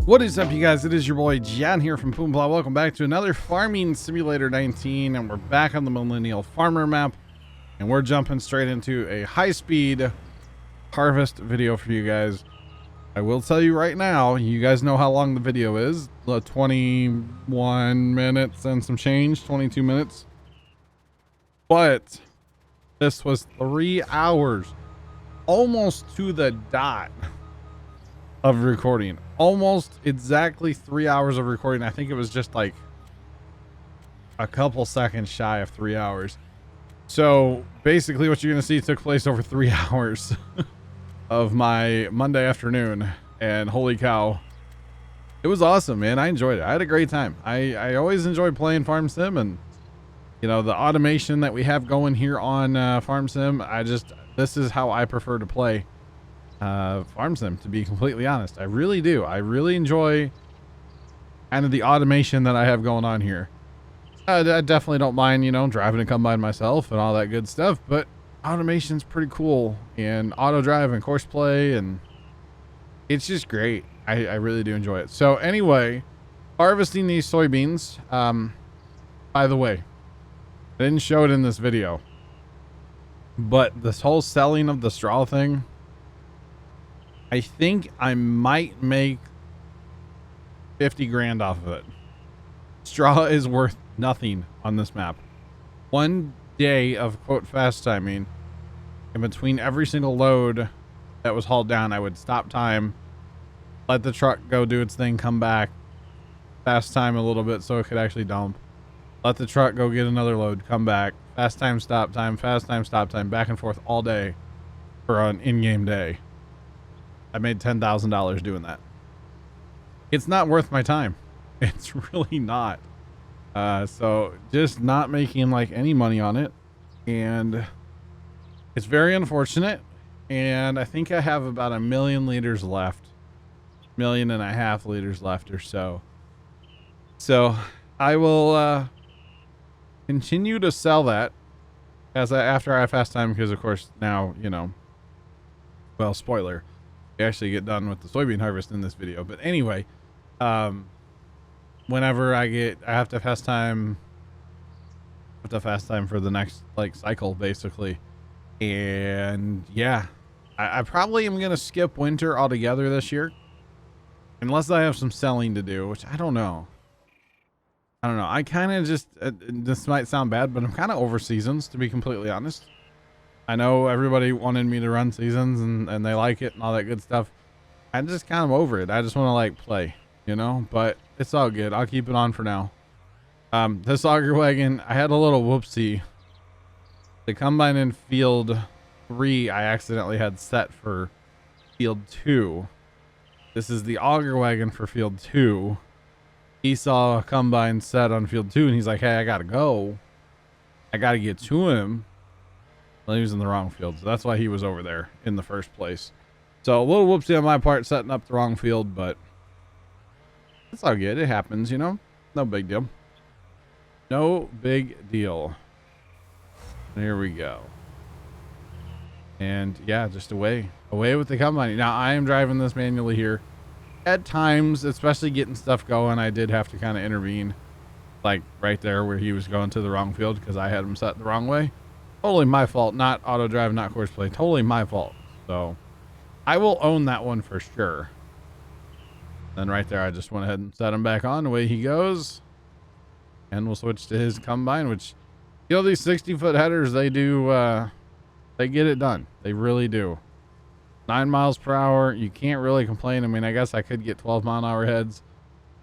What is up, you guys? It is your boy John here from Puma, Plow. Welcome back to another Farming Simulator 19, and we're back on the Millennial Farmer map, and we're jumping straight into a high-speed harvest video for you guys. I will tell you right now, you guys know how long the video is. 21 minutes and some change, 22 minutes. But this was 3 hours, almost to the dot of recording. Almost exactly 3 hours of recording. I think it was just like a couple seconds shy of 3 hours. So basically what you're gonna see took place over 3 hours of my Monday afternoon, and holy cow, it was awesome, man. I enjoyed it. I had a great time. I always enjoy playing Farm Sim, and you know, the automation that we have going here on Farm Sim, this is how I prefer to play Farm Sim, to be completely honest. I really do. I really enjoy kind of the automation that I have going on here. I definitely don't mind, you know, driving a combine myself and all that good stuff, but automation's pretty cool, and auto drive and course play, and it's just great. I really do enjoy it. So anyway, harvesting these soybeans. By the way, I didn't show it in this video, but this whole selling of the straw thing, I think I might make 50 grand off of it. Straw is worth nothing on this map. 1 day of quote fast timing, in between every single load that was hauled down, I would stop time, let the truck go do its thing, come back, fast time a little bit so it could actually dump, let the truck go get another load, come back, fast time, stop time, fast time, stop time, back and forth all day for an in-game day. I made $10,000 doing that. It's not worth my time. It's really not. So just not making like any money on it, and it's very unfortunate. And I think I have about 1 million liters left, 1.5 million liters left or so. So I will continue to sell that after I fast time, because of course now, you know, well, spoiler, we actually get done with the soybean harvest in this video. But anyway, whenever I have to fast time for the next like cycle basically. And yeah, I probably am gonna skip winter altogether this year, unless I have some selling to do, which I don't know. I kind of just this might sound bad, but I'm kind of over seasons, to be completely honest. I know everybody wanted me to run seasons, and they like it and all that good stuff. I'm just kind of over it. I just want to like play, you know, but it's all good. I'll keep it on for now. This auger wagon, I had a little whoopsie. The combine in field 3, I accidentally had set for field 2. This is the auger wagon for field 2. He saw a combine set on field 2, and he's like, hey, I gotta go. I gotta get to him. Well, he was in the wrong field, so that's why he was over there in the first place. So a little whoopsie on my part, setting up the wrong field, but it's all good. It happens, you know. No big deal. No big deal. There we go. And yeah, just away with the combine. Now I am driving this manually here. At times, especially getting stuff going, I did have to kind of intervene, like right there where he was going to the wrong field, because I had him set the wrong way. Totally my fault, not auto drive, not course play. Totally my fault. So I will own that one for sure. Then right there, I just went ahead and set him back on. Away he goes. And we'll switch to his combine, which, you know, these 60-foot headers, they do, they get it done. They really do. 9 miles per hour. You can't really complain. I mean, I guess I could get 12-mile-an-hour heads,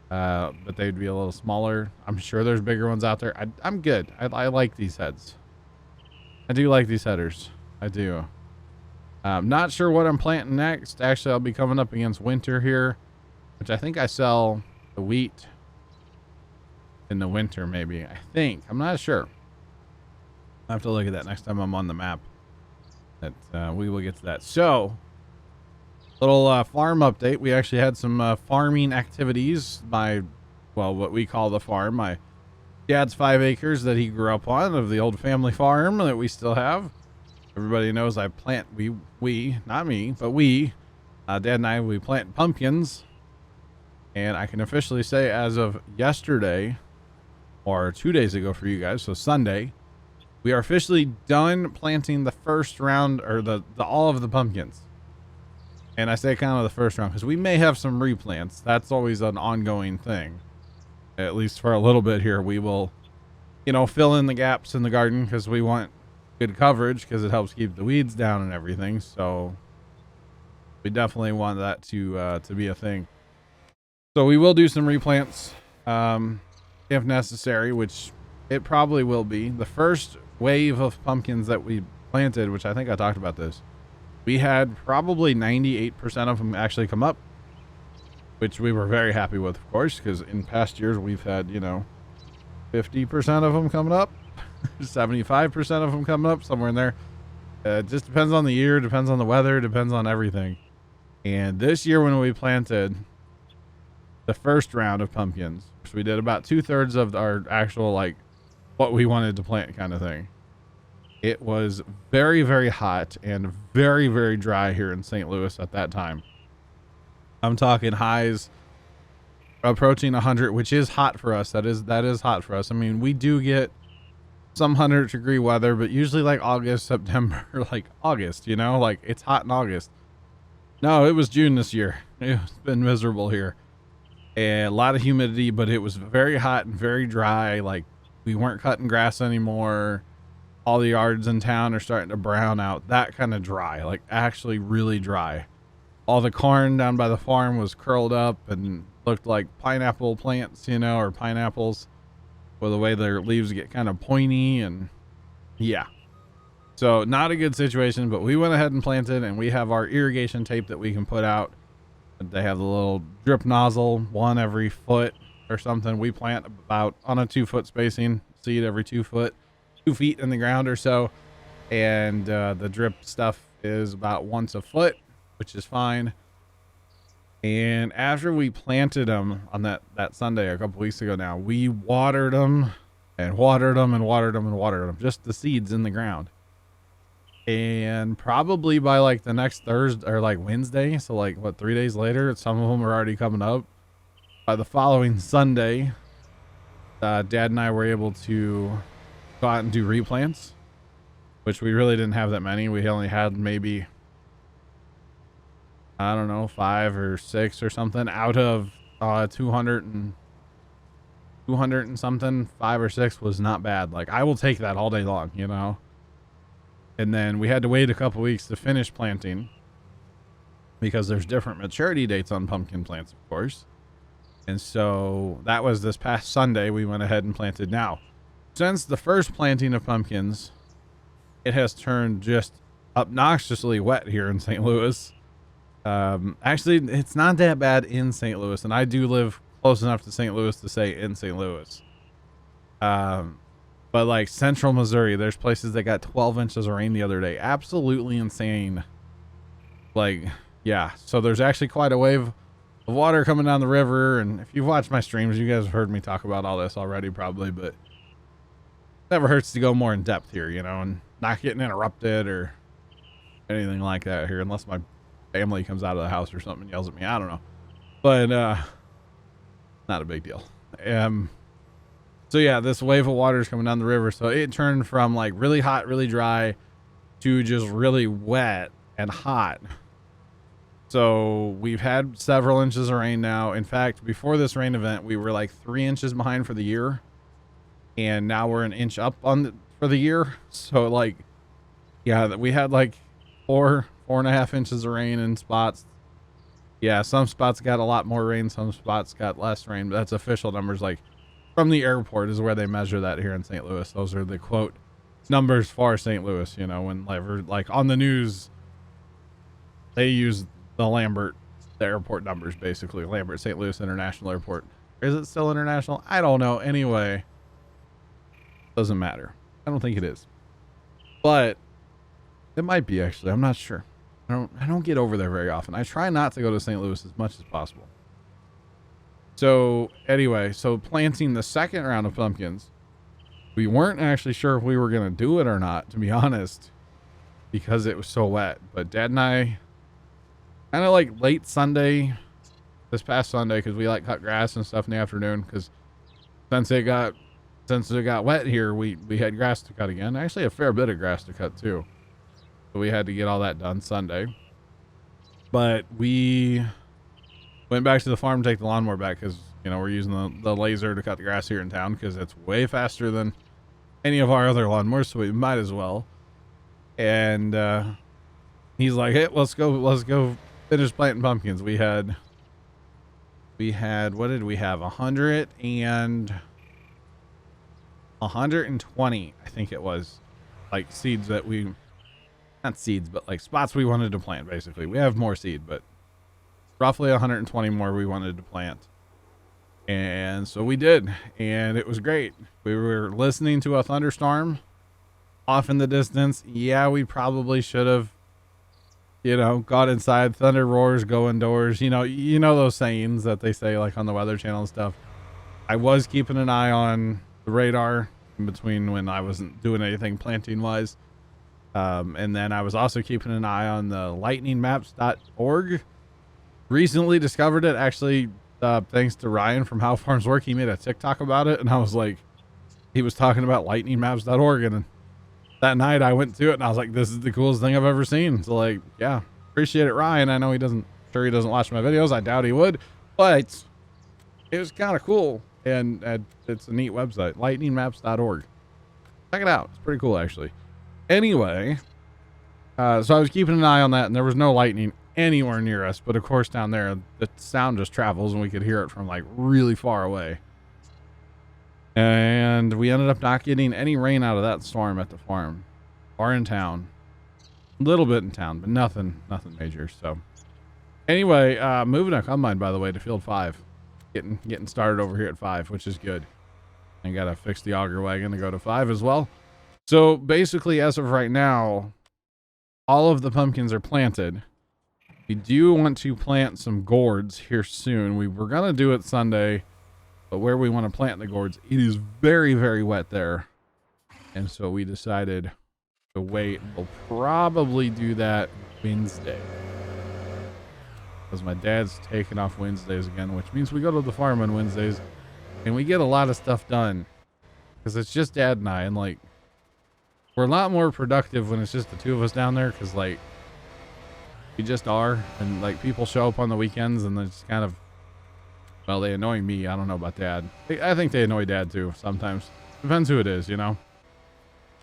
but they'd be a little smaller. I'm sure there's bigger ones out there. I'm good. I like these heads. I do like these headers. I do. I'm not sure what I'm planting next. Actually, I'll be coming up against winter here, which I think I sell the wheat in the winter, maybe. I think. I'm not sure. I'll have to look at that next time I'm on the map. We will get to that. So, little farm update. We actually had some farming activities by, well, what we call the farm. My dad's 5 acres that he grew up on, of the old family farm that we still have. Everybody knows I plant, we, not me, but we, Dad and I, we plant pumpkins And I can officially say as of yesterday, or 2 days ago for you guys, so Sunday, we are officially done planting the first round, or the all of the pumpkins. And I say kind of the first round because we may have some replants. That's always an ongoing thing. At least for a little bit here, we will, fill in the gaps in the garden because we want good coverage because it helps keep the weeds down and everything. So we definitely want that to be a thing. So we will do some replants if necessary, which it probably will be. The first wave of pumpkins that we planted, which I think I talked about this, we had probably 98% of them actually come up, which we were very happy with, of course, because in past years we've had, 50% of them coming up, 75% of them coming up, somewhere in there. It just depends on the year, depends on the weather, depends on everything. And this year when we planted the first round of pumpkins, so we did about 2/3 of our actual, what we wanted to plant kind of thing. It was very, very hot and very, very dry here in St. Louis at that time. I'm talking highs approaching 100, which is hot for us. That is hot for us. I mean, we do get some 100-degree weather, but usually like August, September, like August, it's hot in August. No, it was June this year. It's been miserable here. And a lot of humidity, but it was very hot and very dry. Like, we weren't cutting grass anymore. All the yards in town are starting to brown out. That kind of dry, like actually really dry. All the corn down by the farm was curled up and looked like pineapple plants, or pineapples, with the way their leaves get kind of pointy. And yeah, so not a good situation, but we went ahead and planted, and we have our irrigation tape that we can put out. They have the little drip nozzle, one every foot or something. We plant about on a 2-foot spacing, seed every 2 feet in the ground or so. And the drip stuff is about once a foot, which is fine. And after we planted them on that Sunday a couple weeks ago now, we watered them and watered them and watered them and watered them, just the seeds in the ground. And probably by like the next Thursday or like Wednesday, so like 3 days later, some of them are already coming up. By the following Sunday, Dad and I were able to go out and do replants, which we really didn't have that many. We only had maybe, I don't know, 5 or 6 or something out of 200 and something. 5 or 6 was not bad. Like, I will take that all day long, And then we had to wait a couple weeks to finish planting because there's different maturity dates on pumpkin plants, of course. And so that was this past Sunday. We went ahead and planted. Now, since the first planting of pumpkins, it has turned just obnoxiously wet here in St. Louis. Actually, it's not that bad in St. Louis, and I do live close enough to St. Louis to say in St. Louis. But like central Missouri, there's places that got 12 inches of rain the other day. Absolutely insane. Like, yeah. So there's actually quite a wave of water coming down the river. And if you've watched my streams, you guys have heard me talk about all this already probably, but never hurts to go more in depth here, and not getting interrupted or anything like that here, unless my family comes out of the house or something and yells at me. I don't know, but not a big deal. So yeah, this wave of water is coming down the river. So it turned from like really hot, really dry to just really wet and hot. So we've had several inches of rain now. In fact, before this rain event, we were like 3 inches behind for the year. And now we're an inch up for the year. So like, yeah, we had like 4.5 inches of rain in spots. Yeah, some spots got a lot more rain, some spots got less rain, but that's official numbers. Like, from the airport is where they measure that here in St. Louis. Those are the quote numbers for St. Louis. When like on the news, they use the airport numbers, basically. Lambert St. Louis International Airport. Is it still international? I don't know. Anyway, doesn't matter. I don't think it is, but it might be, actually. I'm not sure. I don't get over there very often. I try not to go to St. Louis as much as possible. So anyway, planting the second round of pumpkins, we weren't actually sure if we were going to do it or not, to be honest, because it was so wet. But Dad and I, kind of like late Sunday, this past Sunday, because we like cut grass and stuff in the afternoon, because since it got wet here, we had grass to cut again. Actually a fair bit of grass to cut too, so we had to get all that done Sunday. But we went back to the farm to take the lawnmower back, because you know we're using the laser to cut the grass here in town, because it's way faster than any of our other lawnmowers, so we might as well. And he's like, hey, let's go finish planting pumpkins. We had what did we have? 120, I think it was, like seeds that we, not seeds, but like spots we wanted to plant. Basically, we have more seed, but roughly 120 more we wanted to plant. And so we did, and it was great. We were listening to a thunderstorm off in the distance. Yeah, we probably should have, you know, got inside. Thunder roars, go indoors. You know those sayings that they say like on the Weather Channel and stuff. I was keeping an eye on the radar in between when I wasn't doing anything planting wise. And then I was also keeping an eye on the lightningmaps.org. Recently discovered it, actually, thanks to Ryan from How Farms Work. He made a TikTok about it, and I was like, he was talking about lightningmaps.org, and that night I went to it and I was like, this is the coolest thing I've ever seen. So like, yeah, appreciate it, Ryan. I know he doesn't watch my videos. I doubt he would, but it was kind of cool. And it's a neat website, lightningmaps.org. Check it out. It's pretty cool, actually. Anyway, so I was keeping an eye on that, and there was no lightning anywhere near us. But of course, down there, the sound just travels, and we could hear it from like really far away. And we ended up not getting any rain out of that storm at the farm or in town. A little bit in town, but nothing major. So anyway, moving a combine, by the way, to field 5. Getting started over here at 5, which is good. I got to fix the auger wagon to go to 5 as well. So basically, as of right now, all of the pumpkins are planted. We do want to plant some gourds here soon. We were going to do it Sunday, but where we want to plant the gourds, it is very, very wet there. And so we decided to wait. We'll probably do that Wednesday, because my dad's taking off Wednesdays again, which means we go to the farm on Wednesdays and we get a lot of stuff done, because it's just Dad and I, and like, we're a lot more productive when it's just the two of us down there, because like, we just are. And like, people show up on the weekends and it's kind of, well, they annoy me. I don't know about Dad. I think they annoy Dad too sometimes. Depends who it is, you know?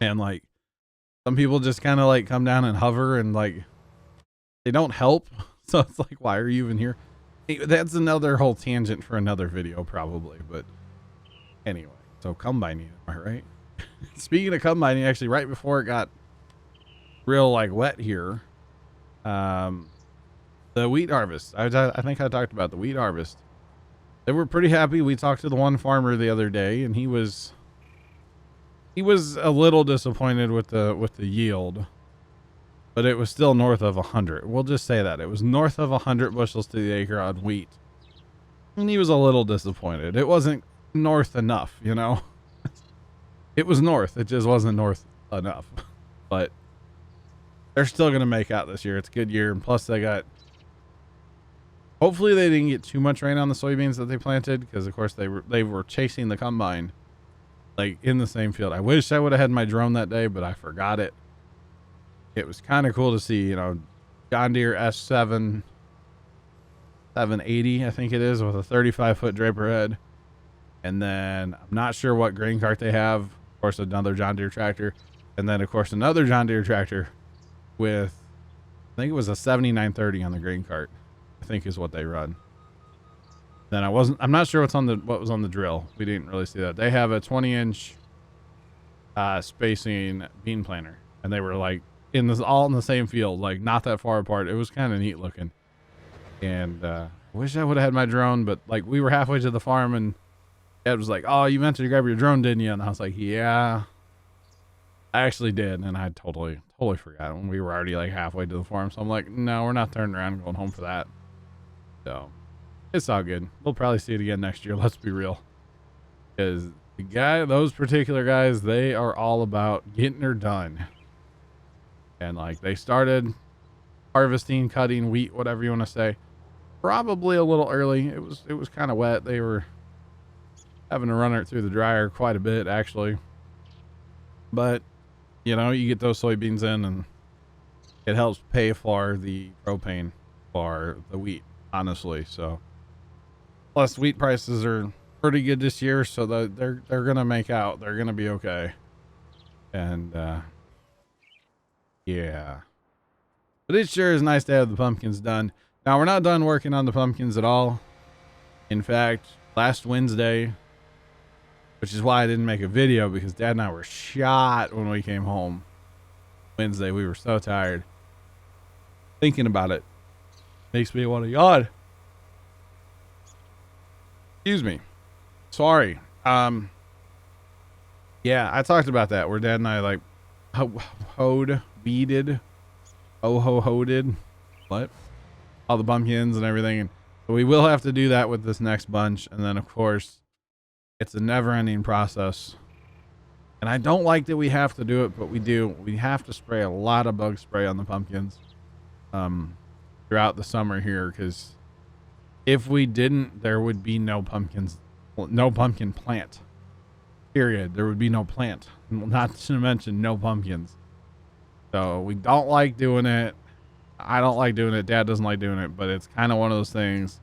And like, some people just kind of like come down and hover, and like, they don't help. So it's like, why are you even here? That's another whole tangent for another video probably. But anyway, so combining, am I right? Speaking of combining, actually right before it got real like wet here, the wheat harvest. I think I talked about the wheat harvest. They were pretty happy. We talked to the one farmer the other day, and he was a little disappointed with the yield, but it was still north of 100. We'll just say that it was north of 100 bushels to the acre on wheat, and he was a little disappointed. It wasn't north enough, you know. It was north. It just wasn't north enough. But they're still gonna make out this year. It's a good year, and plus they got. Hopefully they didn't get too much rain on the soybeans that they planted, because of course they were chasing the combine like in the same field. I wish I would have had my drone that day, but I forgot it. It was kind of cool to see, you know, John Deere S7 780, I think it is, with a 35-foot draper head. And then I'm not sure what grain cart they have. Of course, another John Deere tractor. And then of course another John Deere tractor with, I think it was a 7930 on the grain cart, I think is what they run. Then I'm not sure what was on the drill. We didn't really see that. They have a 20-inch spacing bean planter, and they were like all in the same field, like not that far apart. It was kind of neat looking. And I wish I would have had my drone, but like, we were halfway to the farm and Dad was like, oh, you meant to grab your drone, didn't you? And I was like, yeah, I actually did. And I totally forgot when we were already like halfway to the farm. So I'm like, no, we're not turning around and going home for that. So it's all good. We'll probably see it again next year. Let's be real. Because those particular guys, they are all about getting her done. And like, they started harvesting, cutting wheat, whatever you want to say, Probably a little early. It was kind of wet. They were having to run it through the dryer quite a bit, actually. But, you know, you get those soybeans in and it helps pay for the propane for the wheat, honestly. So, plus wheat prices are pretty good this year, so they're going to make out. They're going to be okay. And, yeah. But it sure is nice to have the pumpkins done. Now, we're not done working on the pumpkins at all. In fact, last Wednesday, which is why I didn't make a video, because Dad and I were shot when we came home. Wednesday, we were so tired. Thinking about it makes me want to yawn. Excuse me. Sorry. Yeah, I talked about that where Dad and I like weeded, what? All the pumpkins and everything. And so we will have to do that with this next bunch. And then of course it's a never ending process. And I don't like that we have to do it, but we do. We have to spray a lot of bug spray on the pumpkins, throughout the summer here. Cause if we didn't, there would be no pumpkins, no pumpkin plant, period. There would be no plant, not to mention no pumpkins. So we don't like doing it. I don't like doing it. Dad doesn't like doing it, but it's kind of one of those things.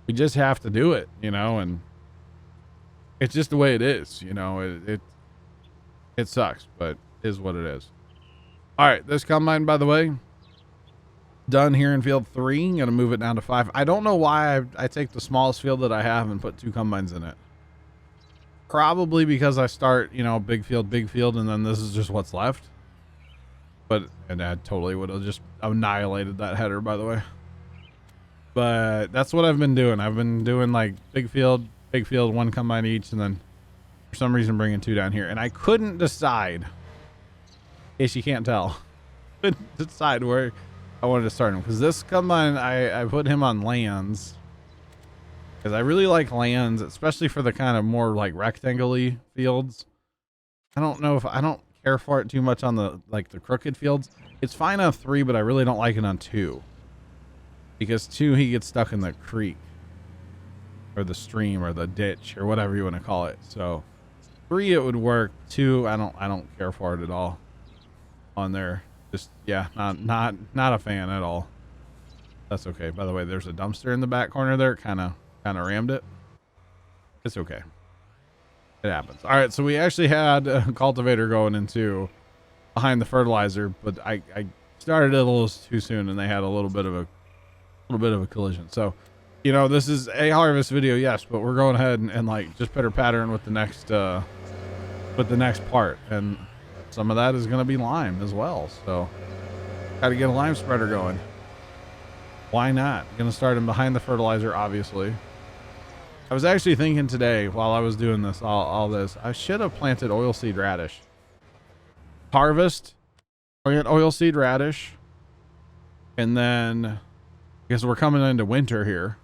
We just have to do it, you know, and it's just the way it is, you know. It sucks, but it is what it is. All right, this combine, by the way, done here in field 3. I'm gonna move it down to 5. I don't know why I take the smallest field that I have and put 2 combines in it. Probably because I start, you know, big field, and then this is just what's left. And I totally would have just annihilated that header, by the way. But that's what I've been doing. I've been doing like big field, 1 combine each, and then for some reason bringing 2 down here. And I couldn't decide, in case you can't tell, couldn't decide where I wanted to start him. Because this combine, I put him on lands. Because I really like lands, especially for the kind of more like rectangle-y fields. I don't know if I don't care for it too much on the crooked fields. It's fine on 3, but I really don't like it on 2, because 2 he gets stuck in the creek or the stream or the ditch or whatever you want to call it. So 3 it would work. 2 I don't care for it at all on there. Just yeah, not a fan at all. That's okay. By the way, there's a dumpster in the back corner there. Kind of rammed it. It's okay. It happens. All right, so we actually had a cultivator going into behind the fertilizer, but I started it a little too soon, and they had a little bit of a collision. So, you know, this is a harvest video, yes, but we're going ahead and like just pitter pattern with the next part, and some of that is going to be lime as well. So, got to get a lime spreader going. Why not? Going to start him behind the fertilizer, obviously. I was actually thinking today while I was doing this, all this, I should have planted oilseed radish. Harvest, plant oilseed radish, and then, because we're coming into winter here,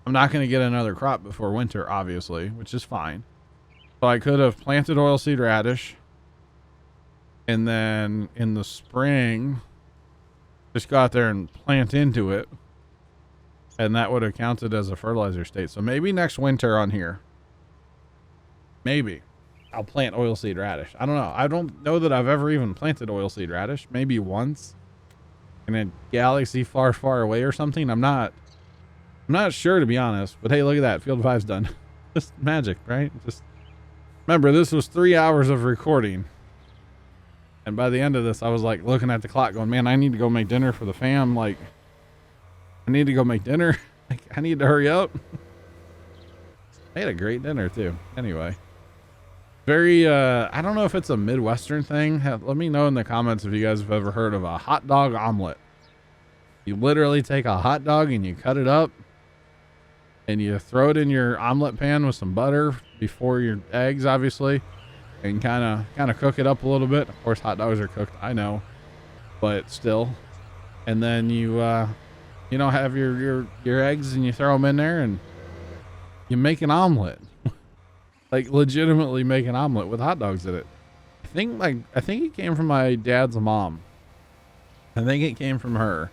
I'm not going to get another crop before winter, obviously, which is fine. So I could have planted oilseed radish, and then in the spring, just go out there and plant into it. And that would have counted as a fertilizer state. So maybe next winter on here, maybe I'll plant oilseed radish. I don't know. I don't know that I've ever even planted oilseed radish. Maybe once in a galaxy far, far away or something. I'm not sure, to be honest. But hey, look at that. Field 5's done. Just magic, right? Just remember, this was 3 hours of recording. And by the end of this, I was like looking at the clock going, man, I need to go make dinner for the fam. Like, I need to go make dinner. I need to hurry up. I had a great dinner too. Anyway, very, I don't know if it's a Midwestern thing. Let me know in the comments if you guys have ever heard of a hot dog omelet. You literally take a hot dog and you cut it up and you throw it in your omelet pan with some butter before your eggs, obviously, and kind of cook it up a little bit. Of course, hot dogs are cooked, I know, but still. And then you know, have your eggs and you throw them in there and you make an omelet. Like legitimately make an omelet with hot dogs in it. I think it came from my dad's mom. I think it came from her.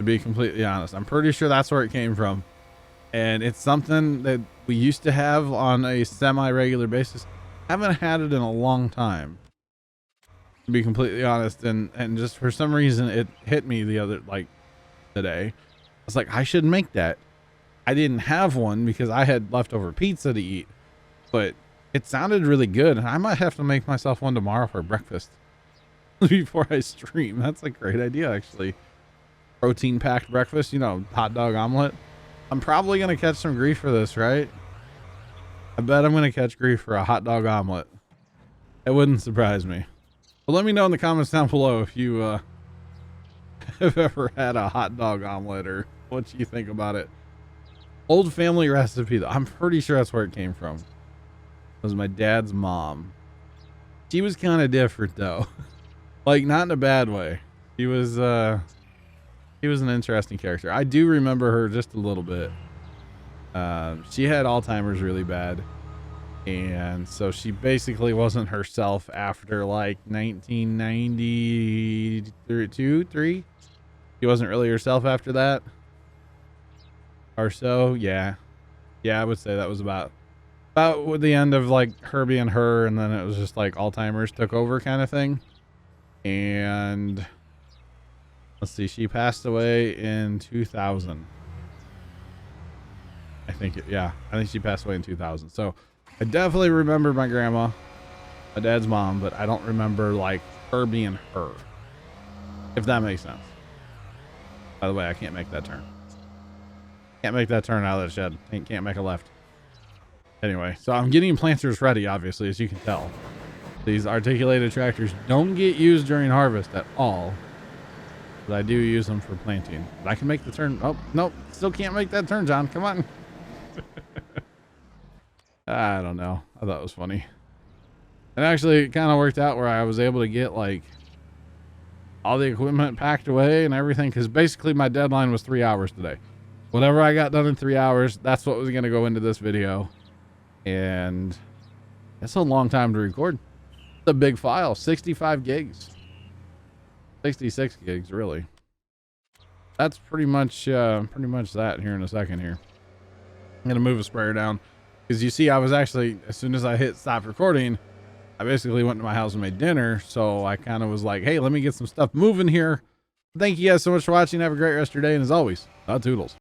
to be completely honest. I'm pretty sure that's where it came from. And it's something that we used to have on a semi-regular basis. Haven't had it in a long time, to be completely honest. And just for some reason, it hit me today. I was like, I should make that. I didn't have one because I had leftover pizza to eat, but it sounded really good. And I might have to make myself one tomorrow for breakfast before I stream. That's a great idea, actually. Protein packed breakfast, hot dog omelet. I'm probably going to catch some grief for this, right? I bet I'm going to catch grief for a hot dog omelet. It wouldn't surprise me. But let me know in the comments down below if you have ever had a hot dog omelet or what you think about it. Old family recipe, though. I'm pretty sure that's where it came from. It was my dad's mom. She was kind of different, though. Like, not in a bad way. She was an interesting character. I do remember her just a little bit. She had Alzheimer's really bad. And so she basically wasn't herself after like 1992, 3. She wasn't really herself after that. Or so, yeah. Yeah, I would say that was about the end of like her being her, and then it was just like Alzheimer's took over kind of thing. And let's see, she passed away in 2000. I think she passed away in 2000. So I definitely remember my grandma, my dad's mom, but I don't remember like her being her, if that makes sense. By the way, I can't make that turn. Can't make that turn out of the shed. Can't make a left. Anyway, so I'm getting planters ready, obviously, as you can tell. These articulated tractors don't get used during harvest at all, but I do use them for planting. But I can make the turn. Oh, nope. Still can't make that turn, John. Come on. I don't know. I thought it was funny. And actually, it kind of worked out where I was able to get like all the equipment packed away and everything, because basically my deadline was 3 hours today. Whatever I got done in 3 hours, that's what was going to go into this video. And it's a long time to record. It's a big file, 65 gigs. 66 gigs, really. That's pretty much that here in a second here. I'm going to move a sprayer down. Because you see, I was actually, as soon as I hit stop recording, I basically went to my house and made dinner. So I kind of was like, hey, let me get some stuff moving here. Thank you guys so much for watching. Have a great rest of your day. And as always, toodles.